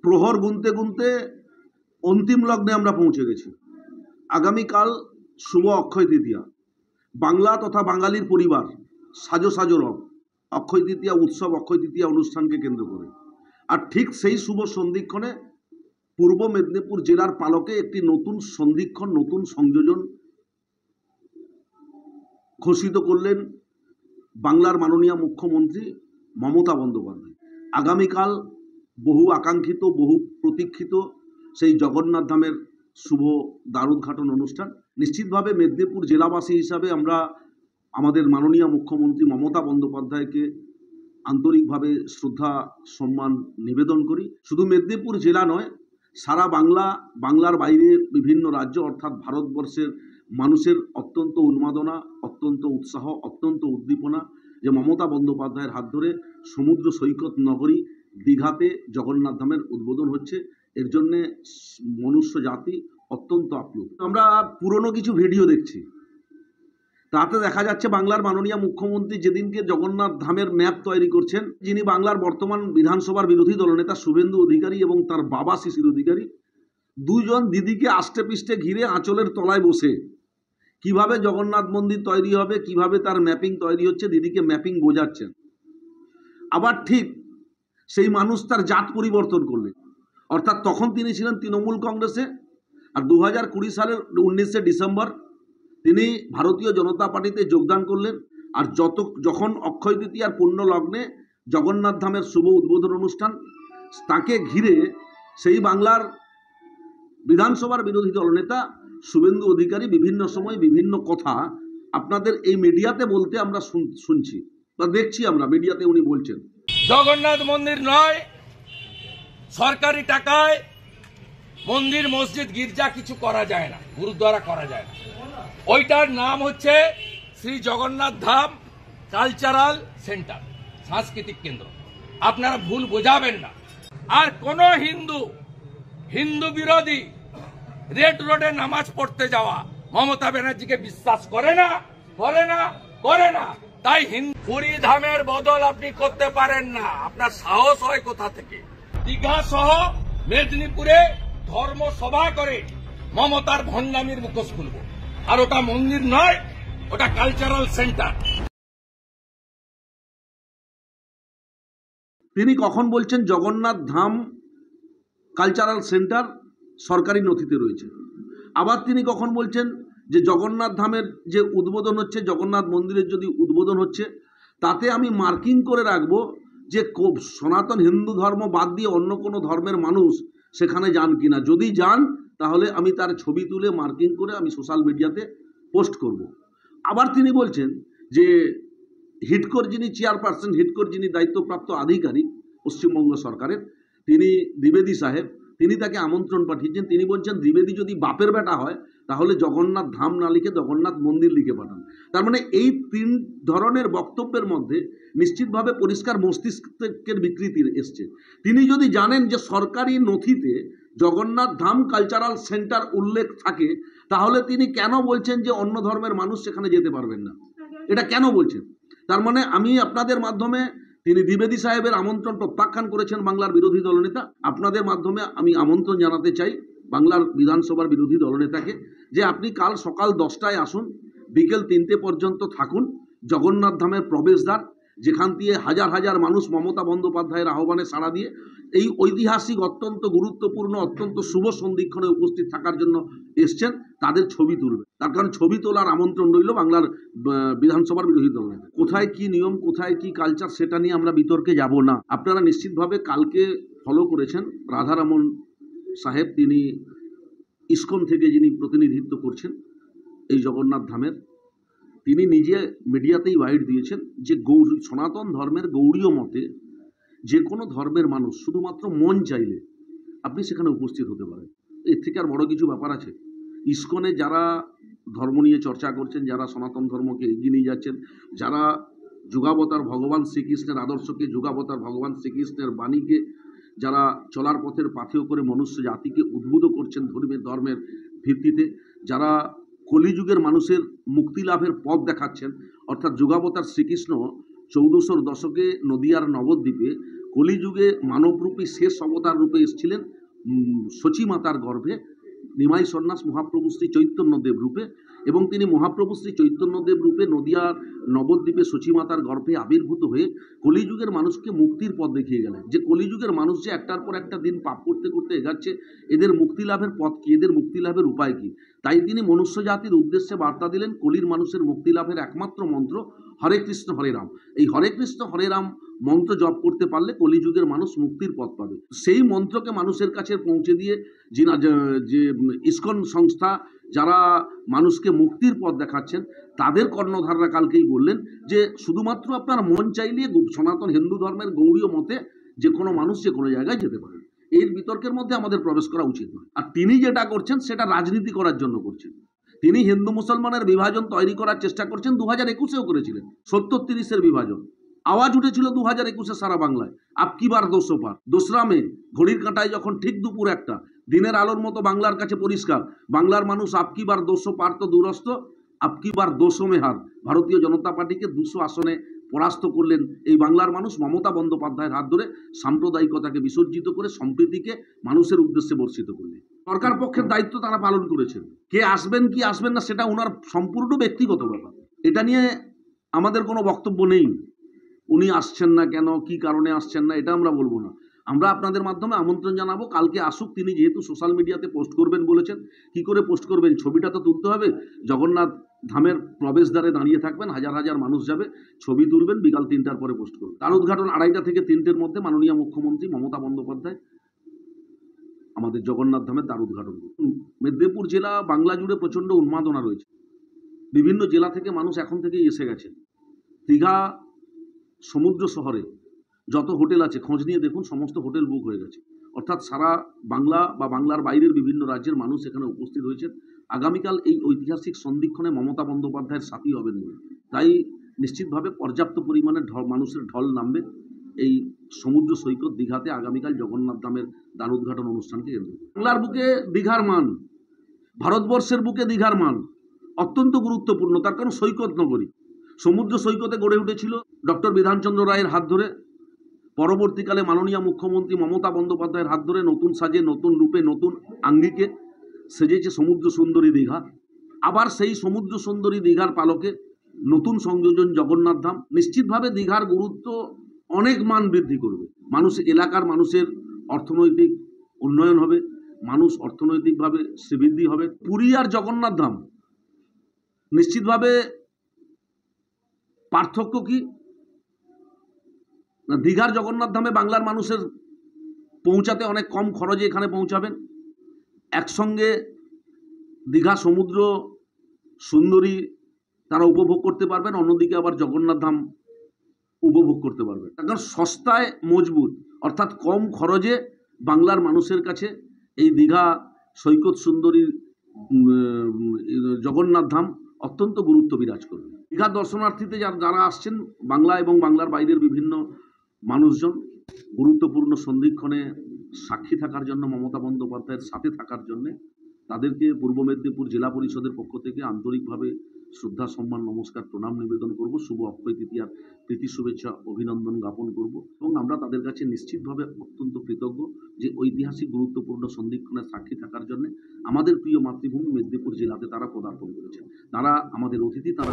প্রহর গুনতে গুনতে অন্তিম লগ্নে আমরা পৌঁছে গেছি। আগামীকাল শুভ অক্ষয় তৃতীয়া। বাংলা তথা বাঙালির পরিবার সাজো সাজো রব অক্ষয় তৃতীয়া উৎসব, অক্ষয় তৃতীয়া অনুষ্ঠানকে কেন্দ্র করে। আর ঠিক সেই শুভ সন্ধিক্ষণে পূর্ব মেদিনীপুর জেলার পালকে একটি নতুন সন্ধিক্ষণ, নতুন সংযোজন ঘোষিত করলেন বাংলার মাননীয় মুখ্যমন্ত্রী মমতা বন্দ্যোপাধ্যায়। আগামীকাল বহু আকাঙ্ক্ষিত, বহু প্রতীক্ষিত সেই জগন্নাথ ধামের শুভ দ্বারোদ্ঘাটন অনুষ্ঠান। নিশ্চিতভাবে মেদিনীপুর জেলাবাসী হিসাবে আমরা আমাদের মাননীয় মুখ্যমন্ত্রী মমতা বন্দ্যোপাধ্যায়কে আন্তরিকভাবে শ্রদ্ধা সম্মান নিবেদন করি। শুধু মেদিনীপুর জেলা নয়, সারা বাংলার বাইরে বিভিন্ন রাজ্য অর্থাৎ ভারতবর্ষের মানুষের অত্যন্ত উন্মাদনা, অত্যন্ত উৎসাহ, অত্যন্ত উদ্দীপনা যে মমতা বন্দ্যোপাধ্যায়ের হাত ধরে সমুদ্র সৈকত নগরী দীঘাতে জগন্নাথ ধামের উদ্বোধন হচ্ছে। এর জন্যে মনুষ্য জাতি অত্যন্ত আপ্লুত। আমরা পুরনো কিছু ভিডিও দেখছি, তাতে দেখা যাচ্ছে বাংলার মাননীয় মুখ্যমন্ত্রী যেদিনকে জগন্নাথ ধামের ম্যাপ তৈরি করছেন, যিনি বাংলার বর্তমান বিধানসভার বিরোধী দলনেতা শুভেন্দু অধিকারী এবং তার বাবা শিশির অধিকারী, দুজন দিদিকে আষ্টে পিষ্টে ঘিরে আঁচলের তলায় বসে কিভাবে জগন্নাথ মন্দির তৈরি হবে, কিভাবে তার ম্যাপিং তৈরি হচ্ছে, দিদিকে ম্যাপিং বোঝাচ্ছেন। আবার ঠিক সেই মানুষ তার জাত পরিবর্তন করলেন, অর্থাৎ তখন তিনি ছিলেন তৃণমূল কংগ্রেসে, আর 2020 সালের 19শে ডিসেম্বর তিনি ভারতীয় জনতা পার্টিতে যোগদান করলেন। আর যখন অক্ষয় তৃতীয়ার পূর্ণ লগ্নে জগন্নাথ ধামের শুভ উদ্বোধন অনুষ্ঠান, তাকে ঘিরে সেই বাংলার বিধানসভার বিরোধী দলনেতা শুভেন্দু অধিকারী বিভিন্ন সময় বিভিন্ন কথা আপনাদের এই মিডিয়াতে বলতে আমরা শুনছি বা দেখছি, আমরা মিডিয়াতে উনি বলছেন জগন্নাথ মন্দির নয়, সরকারি টাকায় মন্দির মসজিদ গির্জা কিছু করা যায় না, গুরুদ্বারা করা যায় না। ওইটার নাম হচ্ছে শ্রী জগন্নাথ ধাম কালচারাল সেন্টার, সাংস্কৃতিক কেন্দ্র। আপনারা ভুল বোঝাবেন না। আর কোন হিন্দু বিরোধী রেড রোডে নামাজ পড়তে যাওয়া মমতা ব্যানার্জিকে বিশ্বাস করে না। তাই পুরী ধামের বদল আপনি করতে পারেন না। আপনার সাহস হয় কোথা থেকে? দীঘা সহ মেদিনীপুরে ধর্ম সভা করে মমতার ভণ্ডামির মুখোশ খুলব। আর ওটা মন্দির নয়, ওটা কালচারাল সেন্টার। তিনি কখন বলছেন জগন্নাথ ধাম কালচারাল সেন্টার সরকারি নথিতে রয়েছে, আবার তিনি কখন বলছেন যে জগন্নাথ ধামের যে উদ্বোধন হচ্ছে, জগন্নাথ মন্দিরের যদি উদ্বোধন হচ্ছে, তাতে আমি মার্কিং করে রাখবো যে সনাতন হিন্দু ধর্ম বাদ দিয়ে অন্য কোনো ধর্মের মানুষ সেখানে যান কিনা, যদি যান তাহলে আমি তার ছবি তুলে মার্কিং করে আমি সোশ্যাল মিডিয়াতে পোস্ট করব। আবার তিনি বলছেন যে হিডকোর যিনি চেয়ারপারসন, হিডকোর যিনি দায়িত্বপ্রাপ্ত আধিকারিক পশ্চিমবঙ্গ সরকারের, তিনি দ্বিবেদী সাহেব, তিনি তাকে আমন্ত্রণ পাঠিয়েছেন। তিনি বলছেন দ্বিবেদী যদি বাপের বেটা হয় তাহলে জগন্নাথ ধাম না লিখে জগন্নাথ মন্দির লিখে পাঠান। তার মানে এই তিন ধরনের বক্তব্যের মধ্যে নিশ্চিতভাবে পরিষ্কার মস্তিষ্কের বিকৃতি এসছে। তিনি যদি জানেন যে সরকারি নথিতে জগন্নাথ ধাম কালচারাল সেন্টার উল্লেখ থাকে, তাহলে তিনি কেন বলছেন যে অন্য ধর্মের মানুষ সেখানে যেতে পারবেন না? এটা কেন বলছেন? তার মানে আমি আপনাদের মাধ্যমে, তিনি দ্বিবেদী সাহেবের আমন্ত্রণ প্রত্যাখ্যান করেছেন বাংলার বিরোধী দলনেতা, আপনাদের মাধ্যমে আমি আমন্ত্রণ জানাতে চাই বাংলার বিধানসভার বিরোধী দলনেতাকে যে আপনি কাল সকাল 10টায় আসুন, বিকেল 3টে পর্যন্ত থাকুন জগন্নাথ ধামের প্রবেশদ্বার, যেখান দিয়ে হাজার হাজার মানুষ মমতা বন্দ্যোপাধ্যায়ের আহ্বানে সাড়া দিয়ে এই ঐতিহাসিক, অত্যন্ত গুরুত্বপূর্ণ, অত্যন্ত শুভ সন্ধিক্ষণে উপস্থিত থাকার জন্য এসছেন, তাদের ছবি তুলবে। তার কারণ ছবি তোলার আমন্ত্রণ রইল বাংলার বিধানসভার বিরোধী দলনেতা। কোথায় কি নিয়ম, কোথায় কি কালচার, সেটা নিয়ে আমরা বিতর্কে যাব না। আপনারা নিশ্চিতভাবে কালকে ফলো করেছেন রাধারমন সাহেব, তিনি ইসকন থেকে যিনি প্রতিনিধিত্ব করছেন এই জগন্নাথ ধামের, তিনি নিজে মিডিয়াতেই বাইট দিয়েছেন যে সনাতন ধর্মের গৌড়ীয় মতে যে কোনো ধর্মের মানুষ শুধুমাত্র মন চাইলে আপনি সেখানে উপস্থিত হতে পারেন। এর থেকে আর বড় কিছু ব্যাপার আছে? ইসকনে যারা ধর্ম নিয়ে চর্চা করছেন, যারা সনাতন ধর্মকে এগিয়ে নিয়ে যাচ্ছেন, যারা যুগাবতার ভগবান শ্রীকৃষ্ণের আদর্শকে, যুগাবতার ভগবান শ্রীকৃষ্ণের বাণীকে যারা চলার পথের পাথেয় করে মনুষ্য জাতিকে উদ্বুদ্ধ করছেন ধর্মের ভিত্তিতে, যারা কলিযুগের মানুষের মুক্তি লাভের পথ দেখাচ্ছেন, অর্থাৎ যুগাবতার শ্রীকৃষ্ণ 1400 দশকে নদিয়ার নবদ্বীপে কলিযুগে মানবরূপী শেষ অবতার রূপে এসেছিলেন শচী মাতার গর্ভে নিমাই সন্ন্যাস মহাপ্রভু শ্রী চৈতন্যদেব রূপে, এবং তিনি মহাপ্রভু শ্রী চৈতন্যদেব রূপে নদিয়ার নবদ্বীপে শচী মাতার গর্ভে আবির্ভূত হয়ে কলিযুগের মানুষকে মুক্তির পথ দেখিয়ে গেলেন। যে কলিযুগের মানুষ যে একটার পর একটা দিন পাপ করতে করতে এগাচ্ছে, এদের মুক্তি লাভের পথ কি, এদের মুক্তি লাভের উপায় কি? তাই তিনি মনুষ্য জাতির উদ্দেশ্যে বার্তা দিলেন, কলির মানুষের মুক্তি লাভের একমাত্র মন্ত্র হরে কৃষ্ণ হরে রাম। এই হরে কৃষ্ণ হরে রাম মন্ত্র জপ করতে পারলে কলিযুগের মানুষ মুক্তির পথ পাবে। সেই মন্ত্রকে মানুষের কাছে পৌঁছে দিয়ে যে ইসকন সংস্থা যারা মানুষকে মুক্তির পথ দেখাচ্ছেন, তাদের কর্ণধাররা কালকেই বললেন যে শুধুমাত্র আপনার মন চাইলে সনাতন হিন্দু ধর্মের গৌড়ীয় মতে যে কোনো মানুষ যে কোনো জায়গায় যেতে পারেন। এর বিতর্কের মধ্যে আমাদের প্রবেশ করা উচিত নয়। আর তিনি যেটা করছেন সেটা রাজনীতি করার জন্য করছেন। তিনি হিন্দু মুসলমানের বিভাজন তৈরি করার চেষ্টা করছেন, 2021-এও করেছিলেন 70-30-এর বিভাজন। আওয়াজ উঠেছিল 2021-এ সারা বাংলায়, আপকি বার 200 পার। 2রা মে ঘড়ির কাঁটায় যখন ঠিক দুপুর 1টা, দিনের আলোর মতো বাংলার কাছে পরিষ্কার, বাংলার মানুষ আপকি বার 200 পার তো দূরস্থ, আপকি বার 200 মে হার। ভারতীয় জনতা পার্টিকে 200 আসনে পরাস্ত করলেন এই বাংলার মানুষ মমতা বন্দ্যোপাধ্যায়ের হাত ধরে, সাম্প্রদায়িকতাকে বিসর্জিত করে সম্প্রীতিকে মানুষের উদ্দেশ্যে বর্ষিত করলেন। সরকার পক্ষের দায়িত্ব তারা পালন করেছেন। কে আসবেন কি আসবেন না সেটা ওনার সম্পূর্ণ ব্যক্তিগত ব্যাপার, এটা নিয়ে আমাদের কোনো বক্তব্য নেই। উনি আসছেন না কেন, কি কারণে আসছেন না, এটা আমরা বলবো না। আমরা আপনাদের মাধ্যমে আমন্ত্রণ জানাবো, কালকে আসুক। তিনি যেহেতু সোশ্যাল মিডিয়াতে পোস্ট করবেন বলেছেন, কি করে পোস্ট করবেন? ছবিটা তো তুলতে হবে। জগন্নাথ ধামের প্রবেশদ্বারে দাঁড়িয়ে থাকবেন, হাজার হাজার মানুষ যাবে, ছবি তুলবেন, বিকাল 3টার পরে পোস্ট করবেন। তার উদ্ঘাটন 2:30 থেকে 3টের মধ্যে মাননীয় মুখ্যমন্ত্রী মমতা বন্দ্যোপাধ্যায় আমাদের জগন্নাথ ধামের দ্বার উদ্ঘাটন করবেন। মেদিনীপুর জেলা বাংলা জুড়ে প্রচণ্ড উন্মাদনা রয়েছে। বিভিন্ন জেলা থেকে মানুষ এখন থেকেই এসে গেছে। দীঘা সমুদ্র শহরে যত হোটেল আছে খোঁজ নিয়ে দেখুন, সমস্ত হোটেল বুক হয়ে গেছে। অর্থাৎ সারা বাংলা বা বাংলার বাইরের বিভিন্ন রাজ্যের মানুষ এখানে উপস্থিত হয়েছেন আগামীকাল এই ঐতিহাসিক সন্ধিক্ষণে মমতা বন্দ্যোপাধ্যায়ের সাথী হবেন বলে। তাই নিশ্চিতভাবে পর্যাপ্ত পরিমাণে মানুষের ঢল নামবে এই সমুদ্র সৈকত দীঘাতে আগামীকাল জগন্নাথ ধামের দ্বার উদ্ঘাটন অনুষ্ঠানকে কেন্দ্র করে। বাংলার বুকে দীঘার মান, ভারতবর্ষের বুকে দীঘার মান অত্যন্ত গুরুত্বপূর্ণ। তার কারণ সৈকত নগরী, সমুদ্র সৈকতে গড়ে উঠেছিল ডক্টর বিধানচন্দ্র রায়ের হাত ধরে। পরবর্তীকালে মাননীয় মুখ্যমন্ত্রী মমতা বন্দ্যোপাধ্যায়ের হাত ধরে নতুন সাজে, নতুন রূপে, নতুন আঙ্গিকে সেজেছে সমুদ্র সুন্দরী দীঘা। আবার সেই সমুদ্র সুন্দরী দীঘার পালকে নতুন সংযোজন জগন্নাথ ধাম। নিশ্চিতভাবে দীঘার গুরুত্ব অনেক মান বৃদ্ধি করবে। এলাকার মানুষের অর্থনৈতিক উন্নয়ন হবে, মানুষ অর্থনৈতিকভাবে শ্রীবৃদ্ধি হবে। পুরী আর জগন্নাথ ধাম নিশ্চিতভাবে পার্থক্য কি না, দীঘার জগন্নাথ ধামে বাংলার মানুষের পৌঁছাতে অনেক কম খরচে এখানে পৌঁছাবেন। একসঙ্গে দীঘা সমুদ্র সুন্দরী তারা উপভোগ করতে পারবেন, অন্যদিকে আবার জগন্নাথ ধাম উপভোগ করতে পারবেন। কারণ সস্তায় মজবুত, অর্থাৎ কম খরচে বাংলার মানুষের কাছে এই দীঘা সৈকত সুন্দরী জগন্নাথ ধাম অত্যন্ত গুরুত্ব বিরাজ করবে। দীঘা দর্শনার্থীতে যারা আসছেন বাংলা এবং বাংলার বাইরের বিভিন্ন মানুষজন, গুরুত্বপূর্ণ সন্ধিক্ষণে সাক্ষী থাকার জন্য, মমতা বন্দ্যোপাধ্যায়ের সাথে থাকার জন্যে তাদেরকে পূর্ব মেদিনীপুর জেলা পরিষদের পক্ষ থেকে আন্তরিকভাবে শ্রদ্ধা, সম্মান, নমস্কার, প্রণাম নিবেদন করব। শুভ অক্ষয় তৃতীয়ার প্রীতি শুভেচ্ছা অভিনন্দন জ্ঞাপন করব এবং আমরা তাদের কাছে নিশ্চিতভাবে অত্যন্ত কৃতজ্ঞ যে ঐতিহাসিক গুরুত্বপূর্ণ সন্ধিক্ষণে সাক্ষী থাকার জন্য আমাদের প্রিয় মাতৃভূমি মেদিনীপুর জেলাতে তারা পদার্পণ করেছেন। তারা আমাদের অতিথি, তারা